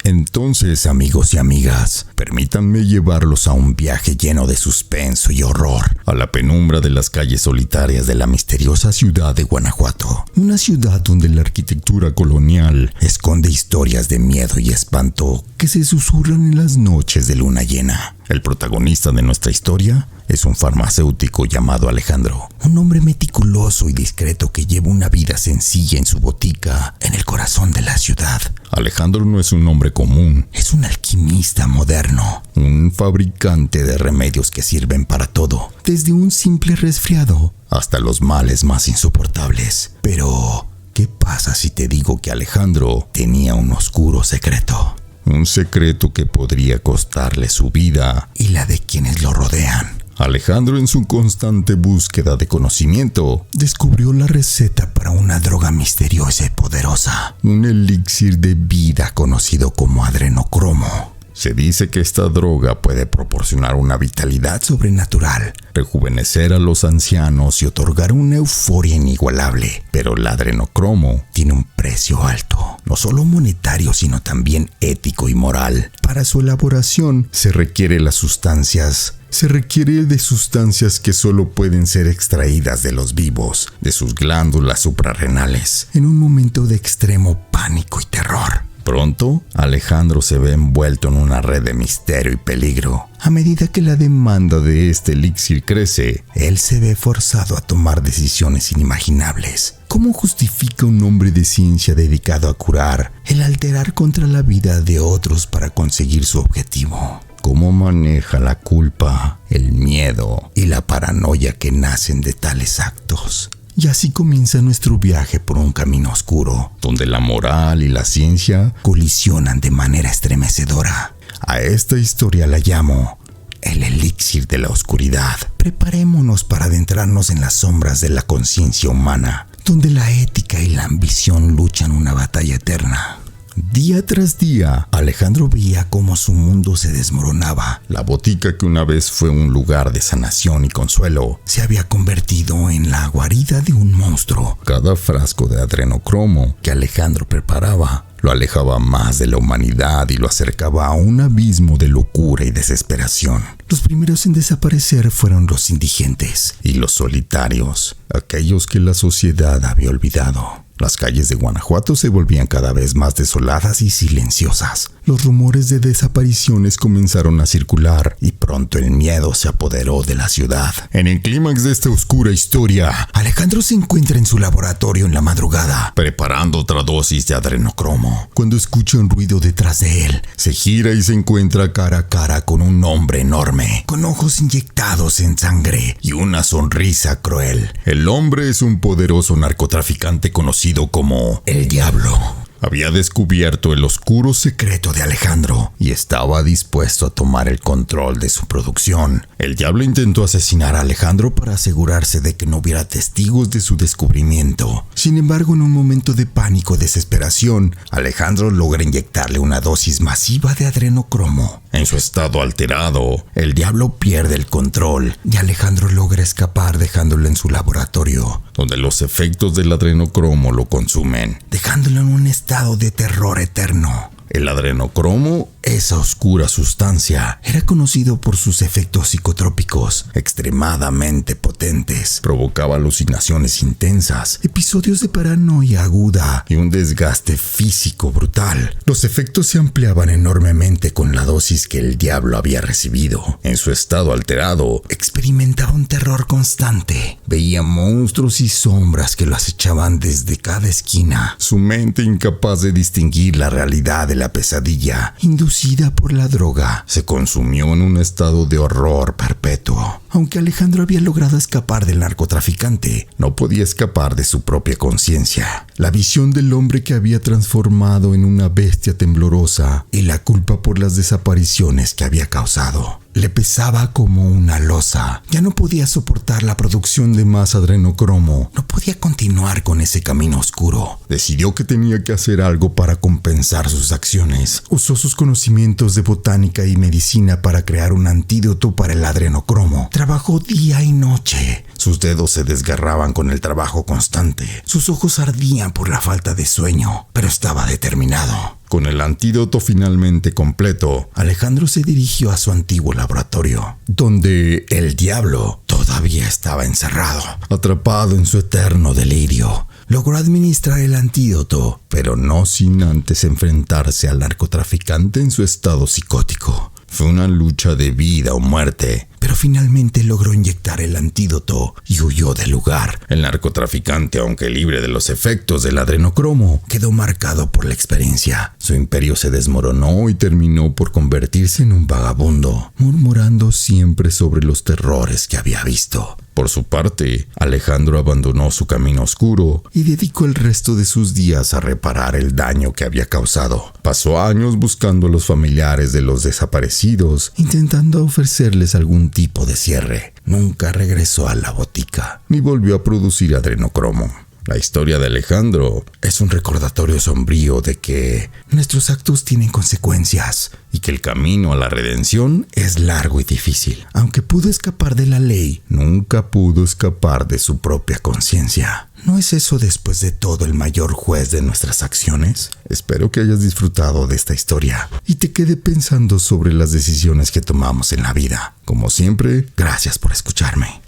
Entonces, amigos y amigas, permítanme llevarlos a un viaje lleno de suspenso y horror, a la penumbra de las calles solitarias de la misteriosa ciudad de Guanajuato. Una ciudad donde la arquitectura colonial esconde historias de miedo y espanto que se susurran en las noches de luna llena. El protagonista de nuestra historia es un farmacéutico llamado Alejandro, un hombre meticuloso y discreto que lleva una vida sencilla en su botica en el corazón de la ciudad. Alejandro no es un hombre común, es un alquimista moderno, un fabricante de remedios que sirven para todo, desde un simple resfriado hasta los males más insoportables. Pero, ¿qué pasa si te digo que Alejandro tenía un oscuro secreto? Un secreto que podría costarle su vida y la de quienes lo rodean. Alejandro, en su constante búsqueda de conocimiento, descubrió la receta para una droga misteriosa y poderosa, un elixir de vida conocido como adrenocromo. Se dice que esta droga puede proporcionar una vitalidad sobrenatural, rejuvenecer a los ancianos y otorgar una euforia inigualable. Pero el adrenocromo tiene un precio alto, no solo monetario sino también ético y moral. Para su elaboración se requiere de sustancias que solo pueden ser extraídas de los vivos, de sus glándulas suprarrenales, en un momento de extremo pánico y terror. Pronto, Alejandro se ve envuelto en una red de misterio y peligro. A medida que la demanda de este elixir crece, él se ve forzado a tomar decisiones inimaginables. ¿Cómo justifica un hombre de ciencia dedicado a curar el alterar contra la vida de otros para conseguir su objetivo? ¿Cómo maneja la culpa, el miedo y la paranoia que nacen de tales actos? Y así comienza nuestro viaje por un camino oscuro, donde la moral y la ciencia colisionan de manera estremecedora. A esta historia la llamo el elixir de la oscuridad. Preparémonos para adentrarnos en las sombras de la conciencia humana, donde la ética y la ambición luchan una batalla eterna. Día tras día, Alejandro veía cómo su mundo se desmoronaba. La botica, que una vez fue un lugar de sanación y consuelo, se había convertido en la guarida de un monstruo. Cada frasco de adrenocromo que Alejandro preparaba lo alejaba más de la humanidad y lo acercaba a un abismo de locura y desesperación. Los primeros en desaparecer fueron los indigentes y los solitarios, aquellos que la sociedad había olvidado. Las calles de Guanajuato se volvían cada vez más desoladas y silenciosas. Los rumores de desapariciones comenzaron a circular y pronto el miedo se apoderó de la ciudad. En el clímax de esta oscura historia, Alejandro se encuentra en su laboratorio en la madrugada, preparando otra dosis de adrenocromo, cuando escucha un ruido detrás de él. Se gira y se encuentra cara a cara con un hombre enorme, con ojos inyectados en sangre y una sonrisa cruel. El hombre es un poderoso narcotraficante conocido como el Diablo. Había descubierto el oscuro secreto de Alejandro y estaba dispuesto a tomar el control de su producción. El Diablo intentó asesinar a Alejandro para asegurarse de que no hubiera testigos de su descubrimiento. Sin embargo, en un momento de pánico y desesperación, Alejandro logra inyectarle una dosis masiva de adrenocromo. En su estado alterado, el Diablo pierde el control y Alejandro logra escapar dejándolo en su laboratorio, donde los efectos del adrenocromo lo consumen, dejándolo en un estado de terror eterno. El adrenocromo, esa oscura sustancia, era conocido por sus efectos psicotrópicos extremadamente potentes. Provocaba alucinaciones intensas, episodios de paranoia aguda y un desgaste físico brutal. Los efectos se ampliaban enormemente con la dosis que el Diablo había recibido. En su estado alterado, experimentaba un terror constante. Veía monstruos y sombras que lo acechaban desde cada esquina. Su mente, incapaz de distinguir la realidad de la pesadilla inducida por la droga, se consumió en un estado de horror perpetuo. Aunque Alejandro había logrado escapar del narcotraficante, no podía escapar de su propia conciencia. La visión del hombre que había transformado en una bestia temblorosa y la culpa por las desapariciones que había causado le pesaba como una losa. Ya no podía soportar la producción de más adrenocromo. No podía continuar con ese camino oscuro. Decidió que tenía que hacer algo para compensar sus acciones. Usó sus conocimientos de botánica y medicina para crear un antídoto para el adrenocromo. Trabajó día y noche. Sus dedos se desgarraban con el trabajo constante. Sus ojos ardían por la falta de sueño, pero estaba determinado. Con el antídoto finalmente completo, Alejandro se dirigió a su antiguo laboratorio, donde el diablo todavía estaba encerrado, atrapado en su eterno delirio. Logró administrar el antídoto, pero no sin antes enfrentarse al narcotraficante en su estado psicótico. Fue una lucha de vida o muerte, pero finalmente logró inyectar el antídoto y huyó del lugar. El narcotraficante, aunque libre de los efectos del adrenocromo, quedó marcado por la experiencia. Su imperio se desmoronó y terminó por convertirse en un vagabundo, murmurando siempre sobre los terrores que había visto. Por su parte, Alejandro abandonó su camino oscuro y dedicó el resto de sus días a reparar el daño que había causado. Pasó años buscando a los familiares de los desaparecidos, intentando ofrecerles algún tipo de cierre. Nunca regresó a la botica, ni volvió a producir adrenocromo. La historia de Alejandro es un recordatorio sombrío de que nuestros actos tienen consecuencias y que el camino a la redención es largo y difícil. Aunque pudo escapar de la ley, nunca pudo escapar de su propia conciencia. ¿No es eso después de todo el mayor juez de nuestras acciones? Espero que hayas disfrutado de esta historia y te quede pensando sobre las decisiones que tomamos en la vida. Como siempre, gracias por escucharme.